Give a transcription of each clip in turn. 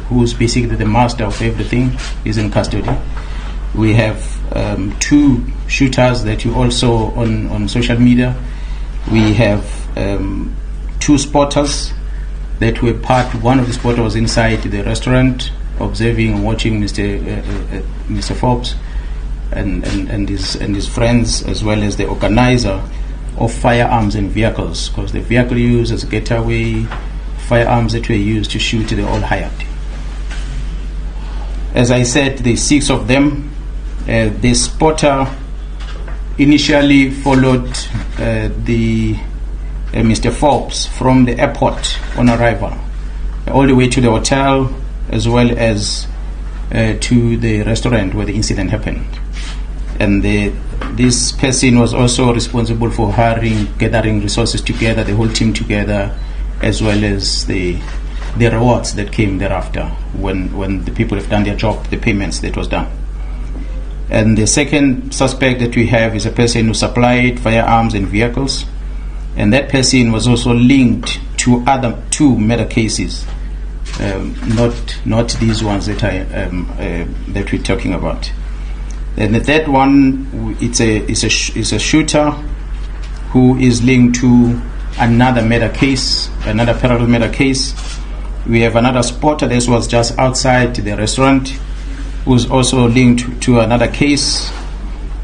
who's basically the master of everything, is in custody. We have 2 shooters that you also on social media. We have 2 spotters that were part. One of the spotters was inside the restaurant observing and watching Mr. Forbes and his friends, as well as the organizer of firearms and vehicles, because the vehicle used as a getaway, firearms that were used to shoot, they all hired. As I said, the 6 of them. The spotter initially followed Mr. Forbes from the airport on arrival all the way to the hotel, as well as to the restaurant where the incident happened. And this person was also responsible for gathering resources together, the whole team together, as well as the rewards that came thereafter when the people have done their job, the payments that was done. And the second suspect that we have is a person who supplied firearms and vehicles, and that person was also linked to other 2 murder cases, not these ones that that we're talking about. And the third one, it's a shooter who is linked to another murder case, another parallel murder case. We have another spotter that was just outside the restaurant, who's also linked to another case.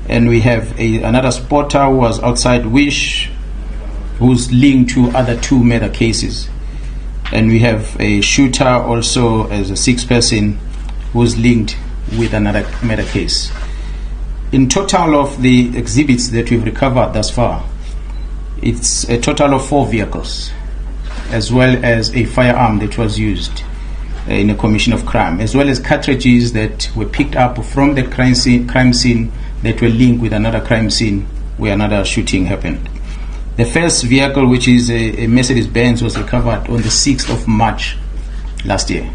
And we have another spotter who was outside Wish, who's linked to other 2 murder cases. And we have a shooter also as a 6th person who's linked with another murder case. In total of the exhibits that we've recovered thus far, it's a total of 4 vehicles, as well as a firearm that was used in a commission of crime, as well as cartridges that were picked up from the crime scene that were linked with another crime scene where another shooting happened. The first vehicle, which is a Mercedes-Benz, was recovered on the 6th of March last year.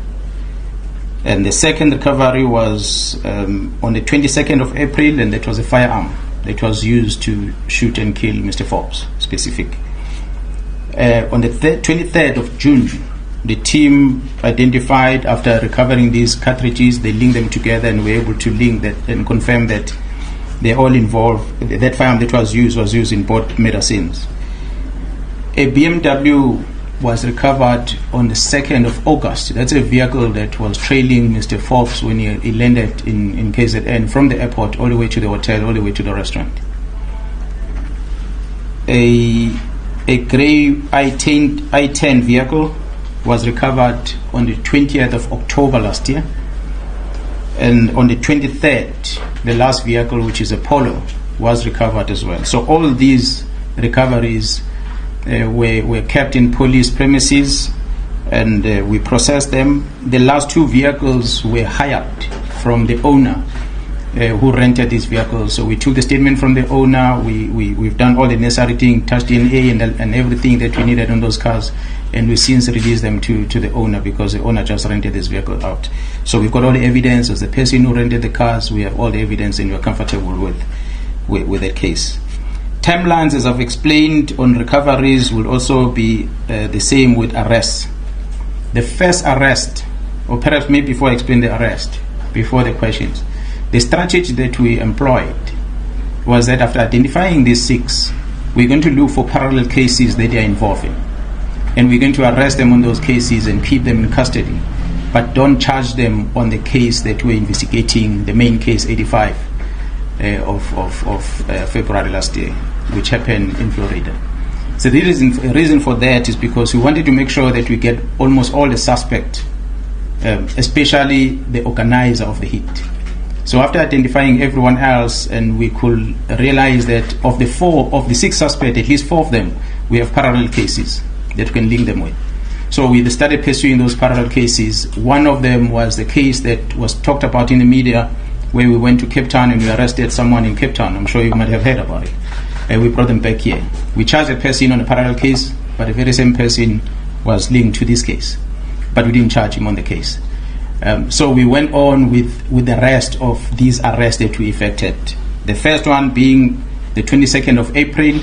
And the second recovery was on the 22nd of April, and that was a firearm that was used to shoot and kill Mr. Forbes, specific. On the 23rd of June, the team identified, after recovering these cartridges, they linked them together and were able to link that and confirm that they're all involved. That firearm that was used in both murder scenes. A BMW was recovered on the 2nd of August. That's a vehicle that was trailing Mr. Forbes when he landed in KZN from the airport all the way to the hotel, all the way to the restaurant. A grey I-10 vehicle was recovered on the 20th of October last year. And on the 23rd, the last vehicle, which is a Polo, was recovered as well. So all these recoveries were kept in police premises, and we processed them. The last 2 vehicles were hired from the owner who rented these vehicles. So we took the statement from the owner. We've done all the necessary things, touched DNA and everything that we needed on those cars, and we since released them to the owner, because the owner just rented this vehicle out. So we've got all the evidence as the person who rented the cars. We have all the evidence, and we're comfortable with that case. Timelines, as I've explained, on recoveries will also be the same with arrests. The first arrest, or perhaps maybe before I explain the arrest, before the questions, the strategy that we employed was that after identifying these 6, we're going to look for parallel cases that they are involved in. And we're going to arrest them on those cases and keep them in custody, but don't charge them on the case that we're investigating, the main case 85 of February last year, which happened in Florida. So the reason for that is because we wanted to make sure that we get almost all the suspects, especially the organizer of the hit. So after identifying everyone else, and we could realize that of the 6 suspects, at least 4 of them, we have parallel cases that we can link them with. So we started pursuing those parallel cases. One of them was the case that was talked about in the media, where we went to Cape Town and we arrested someone in Cape Town. I'm sure you might have heard about it. And we brought them back here. We charged a person on a parallel case, but the very same person was linked to this case, but we didn't charge him on the case. So we went on with the rest of these arrests that we effected. The first one being the 22nd of April,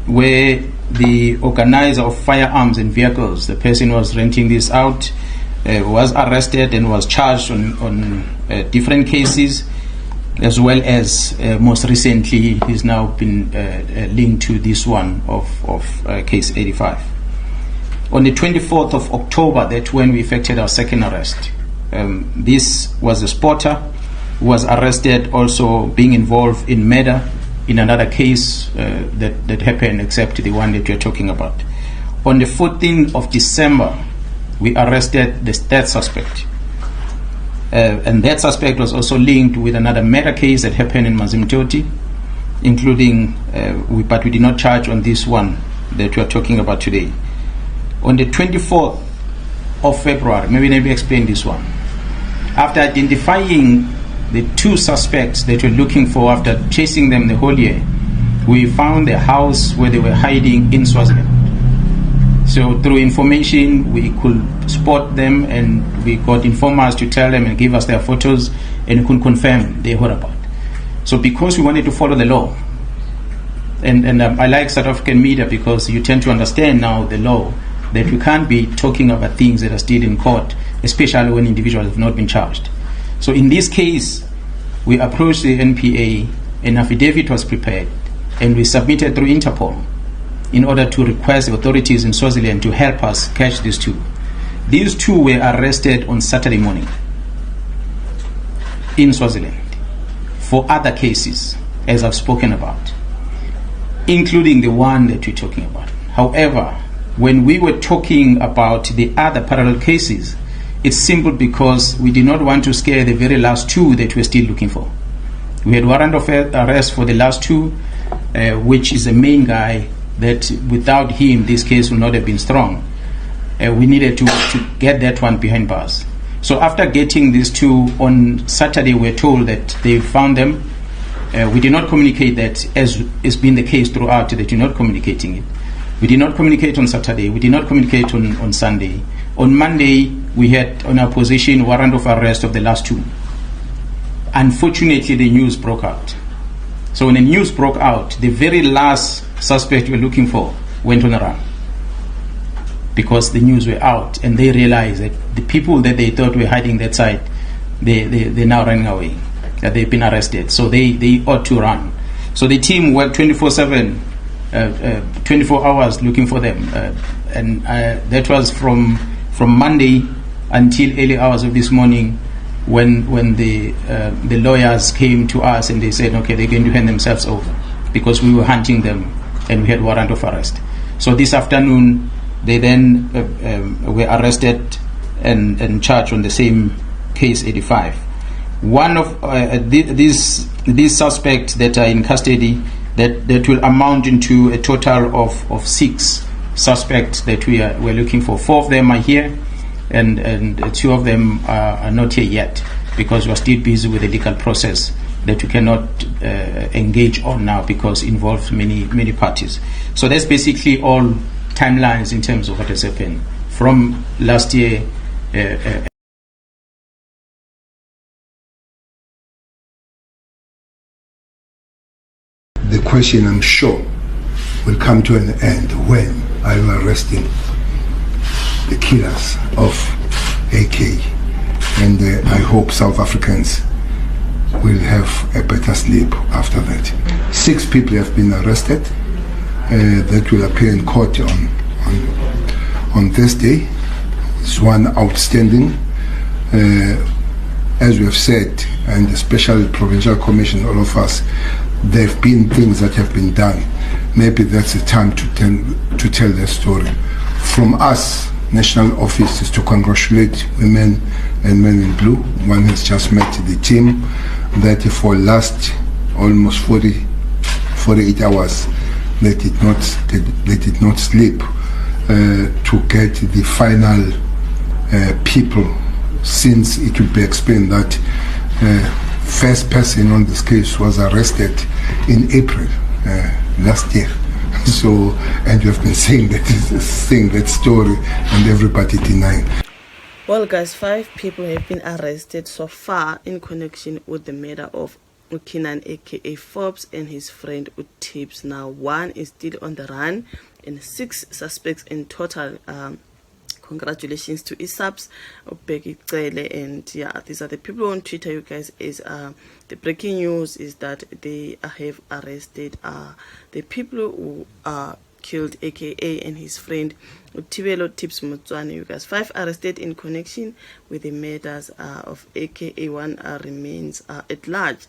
where the organizer of firearms and vehicles, the person was renting this out, was arrested and was charged on different cases, as well as most recently he's now been linked to this one of case 85. On the 24th of October, that's when we effected our second arrest. This was a spotter who was arrested also being involved in murder in another case that happened except the one that you're talking about. On the 14th of December, we arrested the third suspect. And that suspect was also linked with another murder case that happened in Mazimtoti, including, but we did not charge on this one that we are talking about today. On the 24th of February, maybe let me explain this one. After identifying the two suspects that we're looking for after chasing them the whole year, we found the house where they were hiding in Swaziland. So through information, we could spot them, and we got informers to tell them and give us their photos, and we could confirm their whereabouts. So because we wanted to follow the law, and I like South African media because you tend to understand now the law, that we can't be talking about things that are still in court, especially when individuals have not been charged. So in this case, we approached the NPA, an affidavit was prepared, and we submitted through Interpol in order to request the authorities in Swaziland to help us catch these two. These two were arrested on Saturday morning in Swaziland for other cases, as I've spoken about, including the one that we're talking about. However, when we were talking about the other parallel cases, it's simple because we did not want to scare the very last two that we're still looking for. We had warrant of arrest for the last two, which is the main guy that without him this case would not have been strong. We needed to get that one behind bars. So after getting these two on Saturday, we're told that they found them. We did not communicate that, as has been the case throughout, that you're not communicating it. We did not communicate on Saturday. We did not communicate on Sunday. On Monday, we had on our position warrant of arrest of the last two. Unfortunately, the news broke out. So when the news broke out, the very last suspect we were looking for went on a run because the news were out, and they realized that the people that they thought were hiding that side, they're now running away, that they've been arrested. So they ought to run. So the team worked 24/7, 24 hours looking for them, and that was from Monday until early hours of this morning, when the lawyers came to us and they said, okay, they're going to hand themselves over because we were hunting them and we had warrant of arrest. So this afternoon, they then were arrested and charged on the same case 85. One of these suspects that are in custody, that will amount into a total of 6 suspects that we're looking for. 4 of them are here, and 2 of them are not here yet because we're still busy with the legal process that we cannot engage on now because it involves many parties. So that's basically all timelines in terms of what has happened from last year. The question, I'm sure, will come to an end. When are you arresting the killers of AK? And I hope South Africans will have a better sleep after that. 6 people have been arrested that will appear in court on Thursday. It's one outstanding. As we have said, and the Special Provincial Commission, all of us, there have been things that have been done. Maybe that's the time to tell the story. From us, national office is to congratulate women and men in blue. One has just met the team that for last almost 48 hours they did not sleep to get the final people, since it will be explained that first person on this case was arrested in April last year. So, and you have been saying that story, and everybody denying. Well, guys, 5 people have been arrested so far in connection with the murder of Kiernan aka Forbes and his friend Tibs. Now 1 is still on the run, and 6 suspects in total Congratulations to ISAPS, Ubheki Cele, and yeah, these are the people on Twitter, you guys. Is the breaking news is that they have arrested the people who killed AKA and his friend Tibello Tibz Motsoane, you guys. 5 arrested in connection with the murders of AKA. 1 remains at large.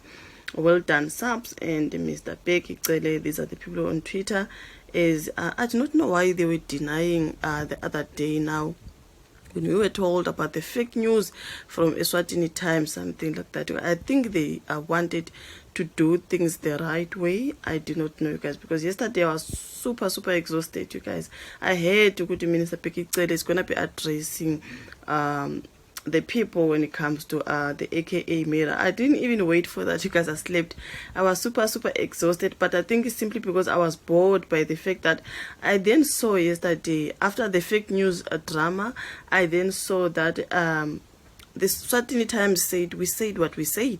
Well done, Subs and Mr. Ubheki Cele. These are the people on Twitter. I do not know why they were denying the other day now when we were told about the fake news from Eswatini Times, something like that. I think they wanted to do things the right way. I do not know, you guys, because yesterday I was super exhausted, you guys. I heard to go to Minister Ubheki Cele is going to be addressing the people when it comes to the AKA mirror. I didn't even wait for that, you guys. I slept. I was super exhausted, but I think it's simply because I was bored by the fact that I then saw yesterday, after the fake news drama, I then saw that the Eswatini Times said we said what we said.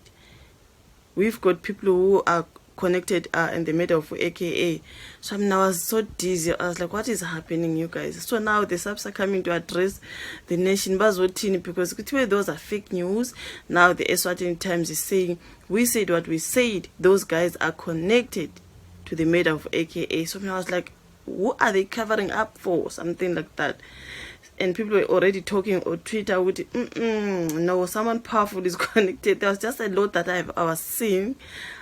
We've got people who are connected in the matter of AKA. So I was so dizzy. I was like, what is happening, you guys? So now the subs are coming to address the nation because those are fake news. Now the Eswatini Times is saying we said what we said. Those guys are connected to the matter of AKA. So I was like, what are they covering up for? Something like that. And people were already talking on Twitter with no, someone powerful is connected. There was just a lot that I was seeing.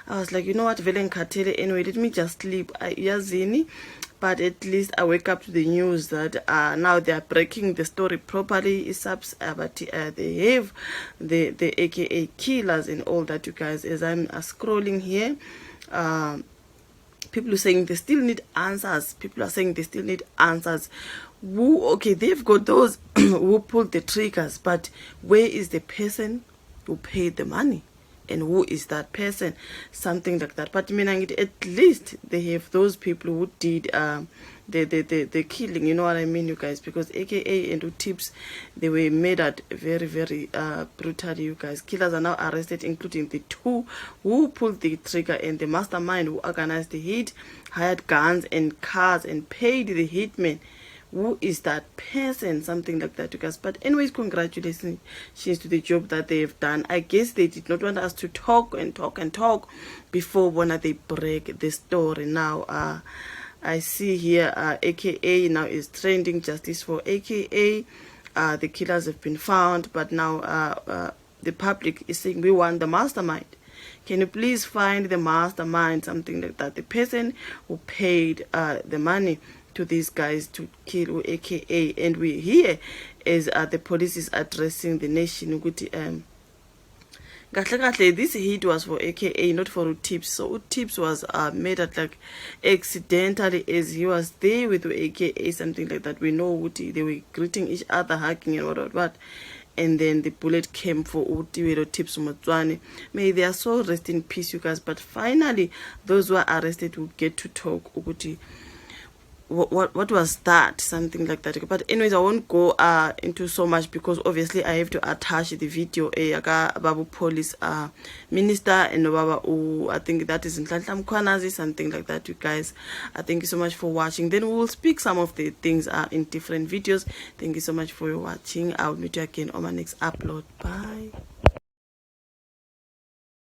I was like, you know what, Velen Katele, anyway, let me just sleep. But at least I wake up to the news that now they are breaking the story properly. But they have the AKA killers and all that, you guys. As I'm scrolling here, people are saying they still need answers. People are saying they still need answers. Okay, they've got those who pulled the triggers, but where is the person who paid the money? And who is that person? Something like that. But meaning at least they have those people who did the killing, you know what I mean, you guys? Because AKA and Tips, they were murdered very brutally, you guys. Killers are now arrested, including the 2 who pulled the trigger and the mastermind who organized the hit, hired guns and cars and paid the hitmen. Who is that person? Something like that, you guys. But anyways, congratulations to the job that they have done. I guess they did not want us to talk before when they break the story. Now I see here AKA now is trending. Justice for AKA. The killers have been found, but now the public is saying we want the mastermind. Can you please find the mastermind? Something like that. The person who paid the money to these guys to kill AKA. And we here as the police is addressing the nation. This hit was for AKA, not for Tips. So Tips was murdered like accidentally as he was there with AKA, something like that. We know they were greeting each other, hugging and what. And then the bullet came for Tibello Tibz Motsoane. May their soul rest in peace, you guys. But finally, those who are arrested will get to talk. What was that? Something like that. But anyways, I won't go into so much because obviously I have to attach the video. Babu police minister and Baba, I think that is in Kwanazi, something like that, you guys. Thank you so much for watching. Then we will speak some of the things in different videos. Thank you so much for watching. I'll meet you again on my next upload. Bye.